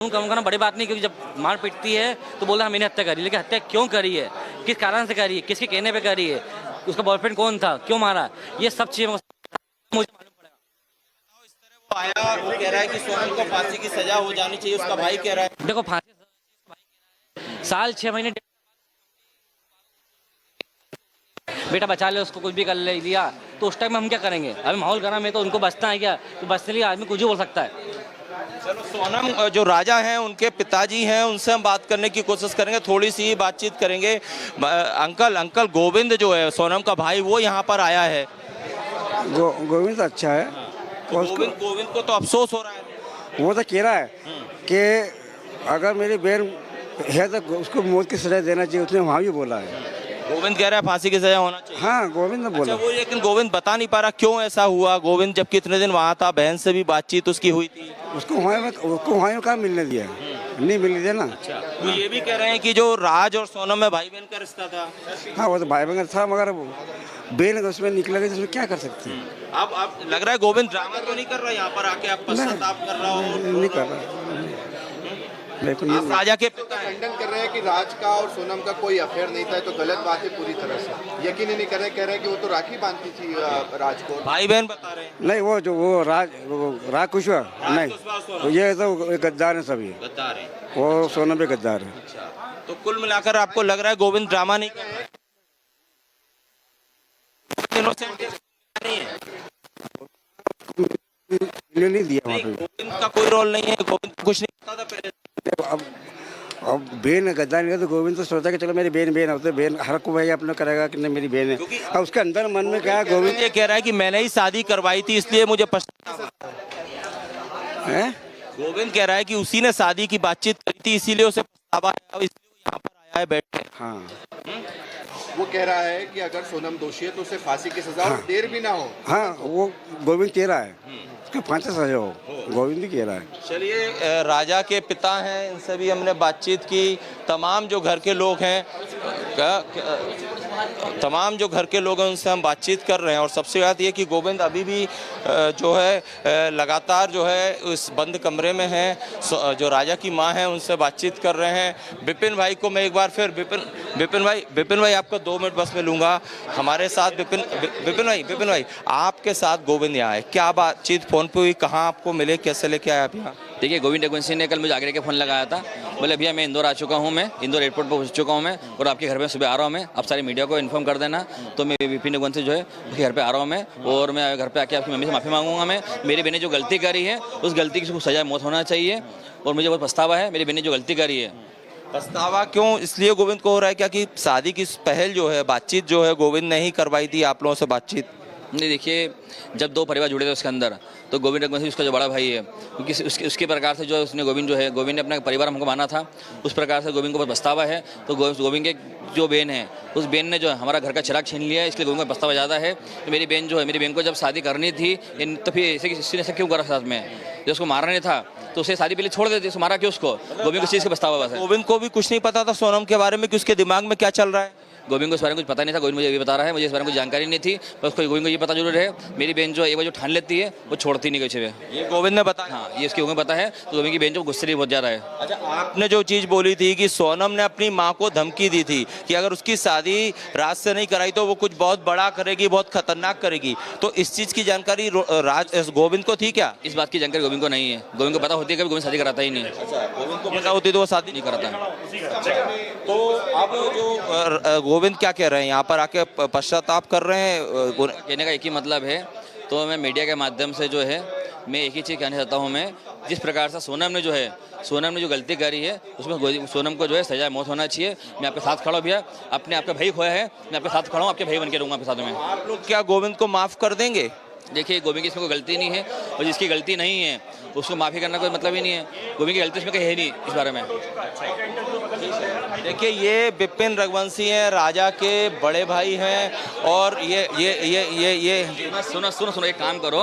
कम करना बड़ी बात नहीं, क्योंकि जब मार पीटती है तो बोला मैंने हत्या करी, लेकिन हत्या क्यों करी है, किस कारण से करी है, किसके कहने पे करी है, उसका बॉयफ्रेंड कौन था, क्यों मारा, ये सब चीजें मुझे मालूम पड़ेगा। इस तरह वो आया, वो कह रहा है कि सोनम को फांसी की सजा हो जानी चाहिए, उसका भाई कह रहा है। देखो फांसी साल 6 महीने बेटा बचा ले, उसको कुछ भी कर ले लिया तो उस टाइम में हम क्या करेंगे। अभी माहौल गर्म है तो उनको बचना है क्या, तो बचने लिए आदमी कुछ भी बोल सकता है। चलो, सोनम जो राजा हैं उनके पिताजी हैं, उनसे हम बात करने की कोशिश करेंगे, थोड़ी सी बातचीत करेंगे। अंकल गोविंद जो है सोनम का भाई, वो यहाँ पर आया है। गोविंद अच्छा है। तो गोविंद को तो अफसोस हो रहा है। वो तो कह रहा है कि अगर मेरी बहन है तो उसको मौत की सजा देना चाहिए, उसने वहाँ भी बोला है। गोविंद कह रहा है फांसी की सजा होना चाहिए। हाँ, गोविंद ने बोला। अच्छा, वो लेकिन गोविंद बता नहीं पा रहा क्यों ऐसा हुआ। गोविंद जब कितने दिन वहाँ था, बहन से भी बातचीत उसकी हुई थी। उसको वहाँ में कहाँ मिलने दिया, नहीं मिलने दिया ना। अच्छा, तो ये भी कह रहे हैं कि जो राज और सोनम में भाई बहन का रिश्ता था। हाँ, वो तो भाई बहन था, मगर बहन उसमें निकलेगा तो उसमें क्या कर सकते हैं। अब लग रहा है गोविंद ड्रामा तो नहीं कर रहा यहाँ पर आके, आप पश्चाताप कर रहा हो। नहीं कर रहा, बिल्कुल आप राजा के पिता हैं। खंडन कर रहे हैं कि राज का और सोनम का कोई अफेयर नहीं था, तो गलत बात है पूरी तरह से। यकीन ही नहीं कर रहे, कह रहे हैं कि वो तो राखी बांधती थी राज को। भाई बहन बता रहे हैं। नहीं, वो राज कुशवाहा नहीं, ये तो गद्दार है सभी, गद्दार है। वो सोनम पे गद्दार है। अच्छा, तो कुल मिलाकर आपको लग रहा है गोविंद ड्रामा नहीं कर रहा है? नहीं दिया वहाँ पे। गोविंद का कोई रोल नहीं है, गोविंद कुछ नहीं पता था पहले। अब बहन गद्दार नहीं है तो गोविंद तो सोचा कि चलो मेरी बहन होते, बहन हर को भाई अपना करेगा कि नहीं मेरी बहन है। अब उसके अंदर मन में क्या है, गोविंद ये कह रहा है कि मैंने ही शादी करवाई थी इसलिए मुझे पछतावा है। गोविंद कह रहा है कि उसी ने शादी की बातचीत करी थी इसीलिए उसे पछतावा है, अब इसलिए वो यहाँ पर आया है बैठने। हाँ, वो कह रहा है कि अगर सोनम दोषी है तो उसे फांसी की सजा और देर भी ना हो। हाँ, वो गोविंद कह रहा है उसके फांसी सजा हो, गोविंद भी कह रहा है। चलिए, राजा के पिता हैं, इनसे भी हमने बातचीत की। तमाम जो घर के लोग हैं तमाम जो घर के लोग हैं उनसे हम बातचीत कर रहे हैं। और सबसे बात ये कि गोविंद अभी भी जो है लगातार जो है उस बंद कमरे में हैं। जो राजा की मां हैं उनसे बातचीत कर रहे हैं। विपिन भाई को मैं एक बार फिर विपिन भाई आपको 2 मिनट बस में लूँगा हमारे साथ। विपिन भाई आपके साथ गोविंद यहाँ है, क्या बातचीत फ़ोन पे हुई, कहाँ आपको मिले, कैसे लेके आए आप यहाँ? देखिए, गोविंद रघुवंशी ने कल मुझे आगरे के फ़ोन लगाया था, बोले भैया मैं इंदौर आ चुका हूँ, मैं इंदौर एयरपोर्ट पर पहुँच चुका हूँ मैं, और आपके घर में सुबह आ रहा हूँ मैं, आप सारी मीडिया को इन्फॉर्म कर देना। तो मैं विपिन रघुवंशी जो है उसके घर पे आ रहा हूँ मैं, और मैं घर पे आके आपकी मम्मी से माफ़ी मांगूंगा मैं। मेरी बहन ने जो गलती करी है उस गलती की सजा मौत होना चाहिए, और मुझे बहुत पछतावा है मेरी बहन ने जो गलती करी है। पछतावा क्यों इसलिए गोविंद को हो रहा है क्या कि शादी की पहल जो है, बातचीत जो है गोविंद ने ही करवाई थी आप लोगों से बातचीत? नहीं, देखिए, जब 2 परिवार जुड़े थे उसके अंदर, तो गोविंद रघुवंशी उसका जो बड़ा भाई है, क्योंकि उसके प्रकार से जो उसने गोविंद ने अपना परिवार हमको माना था, उस प्रकार से गोविंद को बहुत पछतावा है। तो गोविंद के जो बहन है उस बहन ने जो हमारा घर का चिराग छीन लिया है, इसलिए गोविंद को पछतावा ज़्यादा है। तो मेरी बहन को जब शादी करनी थी तो फिर ऐसे क्यों करा साथ में, जो उसको मारना नहीं था तो उसे शादी पहले छोड़ देते, उसको मारा क्यों उसको। गोविंद को चीज़ का पछतावा बस है। गोविंद को भी कुछ नहीं पता था सोनम के बारे में कि उसके दिमाग में क्या चल रहा है? गोविंद को इस बारे में कुछ पता नहीं था, गोविंद मुझे ये बता रहा है, मुझे इस बारे में कुछ जानकारी नहीं थी। बस गोविंद को ये पता जरूर है मेरी बहन जो एक बार जो ठान लेती है वो छोड़ती नहीं कुछ भी। ये गोविंद ने बताया? हाँ, ये इसकी गोविंद पता है। तो गोविंद की बहन जो गुस्से बहुत ज़्यादा है। अच्छा, आपने जो चीज़ बोली थी कि सोनम ने अपनी माँ को धमकी दी थी कि अगर उसकी शादी राज से नहीं कराई तो वो कुछ बहुत बड़ा करेगी, बहुत खतरनाक करेगी, तो इस चीज़ की जानकारी गोविंद को थी क्या? इस बात की जानकारी गोविंद को नहीं है। गोविंद को पता होती है कि गोविंद शादी कराता ही नहीं। गोविंद को पता होती तो वो शादी नहीं कराता। तो अब जो गोविंद क्या कह रहे हैं, यहाँ पर आके पश्चाताप कर रहे हैं? कहने का एक ही मतलब है, तो मैं मीडिया के माध्यम से जो है मैं एक ही चीज़ कहना चाहता हूँ, मैं जिस प्रकार से सोनम ने जो गलती करी है उसमें सोनम को जो है सजा मौत होना चाहिए। मैं आपके साथ खड़ा हूँ भैया, आपने आपका भाई खोया है, मैं आपके साथ खड़ा हूँ, आपके भाई बन के रहूँगा आपके साथ में। आप लोग क्या गोविंद को माफ़ कर देंगे? देखिए, गोविंद की इसमें कोई गलती नहीं है, और जिसकी गलती नहीं है उसको माफ़ी करना कोई मतलब ही नहीं है। गोविंद की गलती इसमें कहीं है नहीं इस बारे में। देखिए, ये विपिन रघुवंशी हैं, राजा के बड़े भाई हैं, और ये सुनो, एक काम करो,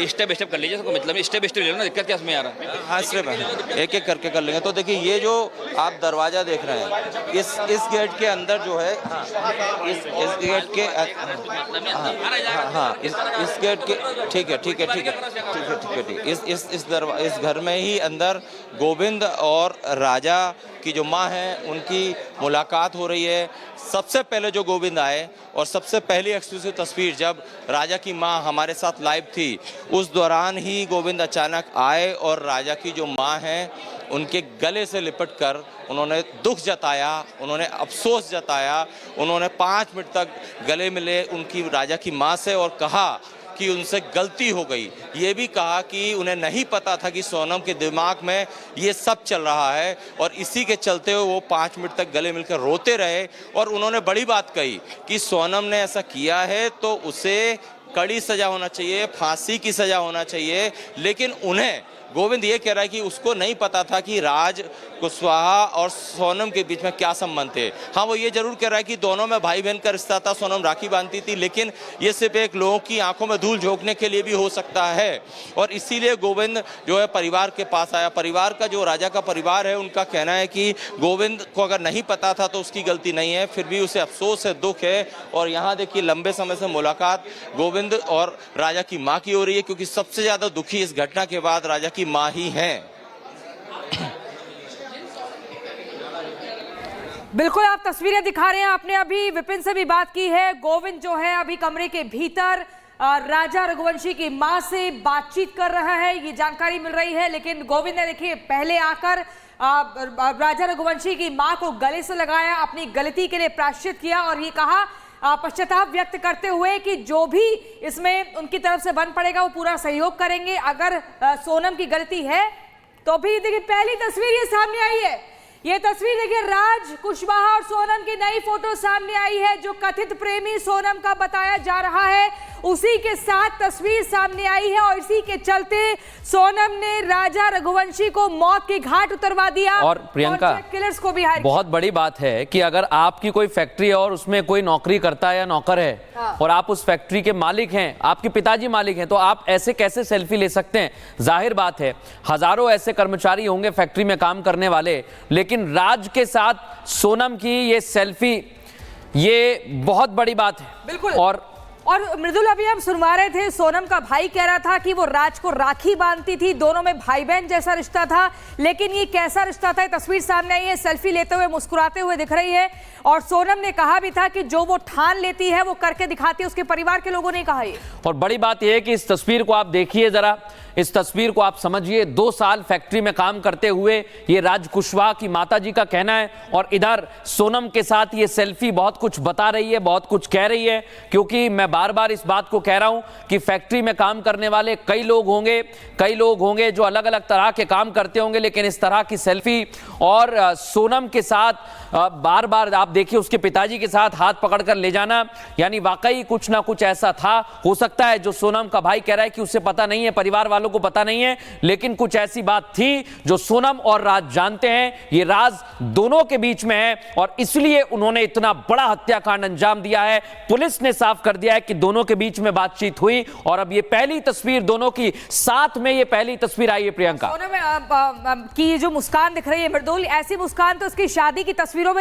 स्टेप बाय स्टेप कर लीजिए, उसको मतलब स्टेप बाय स्टेप ले लो ना, दिक्कत क्या इसमें आ रहा है? हाँ स्टेप है, एक एक करके कर लेंगे। तो देखिए ये जो आप दरवाज़ा देख रहे हैं, इस गेट के अंदर जो है, इस गेट के, हाँ इस गेट के, ठीक है, इस घर में ही अंदर गोविंद और राजा की जो माँ है उनकी मुलाकात हो रही है। सबसे पहले जो गोविंद आए और सबसे पहली एक्सक्लूसिव तस्वीर जब राजा की माँ हमारे साथ लाइव थी, उस दौरान ही गोविंद अचानक आए और राजा की जो माँ हैं उनके गले से लिपट कर उन्होंने दुख जताया, उन्होंने अफसोस जताया, उन्होंने 5 मिनट तक गले मिले उनकी राजा की माँ से और कहा कि उनसे गलती हो गई। ये भी कहा कि उन्हें नहीं पता था कि सोनम के दिमाग में ये सब चल रहा है और इसी के चलते हुए वो 5 मिनट तक गले मिलकर रोते रहे। और उन्होंने बड़ी बात कही कि सोनम ने ऐसा किया है तो उसे कड़ी सज़ा होना चाहिए, फांसी की सज़ा होना चाहिए। लेकिन उन्हें गोविंद ये कह रहा है कि उसको नहीं पता था कि राज कुशवाहा और सोनम के बीच में क्या संबंध थे। हाँ, वो ये जरूर कह रहा है कि दोनों में भाई बहन का रिश्ता था, सोनम राखी बांधती थी, लेकिन ये सिर्फ एक लोगों की आंखों में धूल झोंकने के लिए भी हो सकता है। और इसीलिए गोविंद जो है परिवार के पास आया। परिवार का जो राजा का परिवार है उनका कहना है कि गोविंद को अगर नहीं पता था तो उसकी गलती नहीं है, फिर भी उसे अफसोस है, दुख है। और यहाँ देखिए लंबे समय से मुलाकात गोविंद और राजा की माँ की हो रही है, क्योंकि सबसे ज़्यादा दुखी इस घटना के बाद राजा की माँ ही हैं। बिल्कुल, आप तस्वीरें दिखा रहे हैं। आपने अभी विपिन से भी बात की है। गोविंद जो है अभी कमरे के भीतर राजा रघुवंशी की मां से बातचीत कर रहा है, ये जानकारी मिल रही है। लेकिन गोविंद ने देखिए पहले आकर राजा रघुवंशी की मां को गले से लगाया, अपनी गलती के लिए प्रायश्चित किया और ये कहा पश्चाताप व्यक्त करते हुए कि जो भी इसमें उनकी तरफ से बन पड़ेगा वो पूरा सहयोग करेंगे। अगर सोनम की गलती है तो भी देखिए पहली तस्वीर ये सामने आई है। ये तस्वीर देखिए राज कुशवाहा और सोनम की नई फोटो सामने आई है। जो कथित प्रेमी सोनम का बताया जा रहा है उसी के साथ तस्वीर सामने आई है और इसी के चलते सोनम ने राजा रघुवंशी को मौत के घाट उतरवा दिया। और प्रियंका, किलर्स को भी बहुत बड़ी बात है कि अगर आपकी कोई फैक्ट्री है और उसमें कोई नौकरी करता है या नौकर है और आप उस फैक्ट्री के मालिक हैं, आपके पिताजी मालिक हैं, तो आप ऐसे कैसे सेल्फी ले सकते हैं? जाहिर बात है हजारों ऐसे कर्मचारी होंगे फैक्ट्री में काम करने वाले, लेकिन राज के साथ सोनम की ये सेल्फी, ये बहुत बड़ी बात है। बिल्कुल। और मृदुल, अभी हम सुनवा रहे थे, सोनम का भाई कह रहा था कि वो राज को राखी बांधती थी, दोनों में भाई बहन जैसा रिश्ता था। लेकिन ये कैसा रिश्ता था, ये तस्वीर सामने आई है, सेल्फी लेते हुए मुस्कुराते हुए दिख रही है। और सोनम ने कहा भी था कि जो वो ठान लेती है वो करके दिखाती है, उसके परिवार के लोगों ने कहा ये। और बड़ी बात यह है कि इस तस्वीर को आप देखिए जरा, इस तस्वीर को आप समझिए। 2 साल फैक्ट्री में काम करते हुए ये राज कुशवाहा की माताजी का कहना है और इधर सोनम के साथ ये सेल्फी बहुत कुछ बता रही है, बहुत कुछ कह रही है। क्योंकि मैं बार बार इस बात को कह रहा हूं कि फैक्ट्री में काम करने वाले कई लोग होंगे जो अलग अलग तरह के काम करते होंगे, लेकिन इस तरह की सेल्फी और सोनम के साथ बार बार आप देखिए उसके पिताजी के साथ हाथ पकड़कर ले जाना, यानी वाकई कुछ ना कुछ ऐसा था। हो सकता है जो सोनम का भाई कह रहा है कि उसे पता नहीं है, परिवार वालों को पता नहीं है, लेकिन कुछ ऐसी बात थी जो सोनम और राज जानते हैं। ये राज दोनों के बीच में है और इसलिए उन्होंने इतना बड़ा हत्याकांड अंजाम दिया है। पुलिस ने साफ कर दिया है कि दोनों के बीच में बातचीत हुई और अब ये पहली तस्वीर दोनों की साथ में ये पहली तस्वीर आई है। प्रियंका, सोनम की जो मुस्कान दिख रही है मृदुल, ऐसी मुस्कान तो उसकी शादी की तस्वीरों में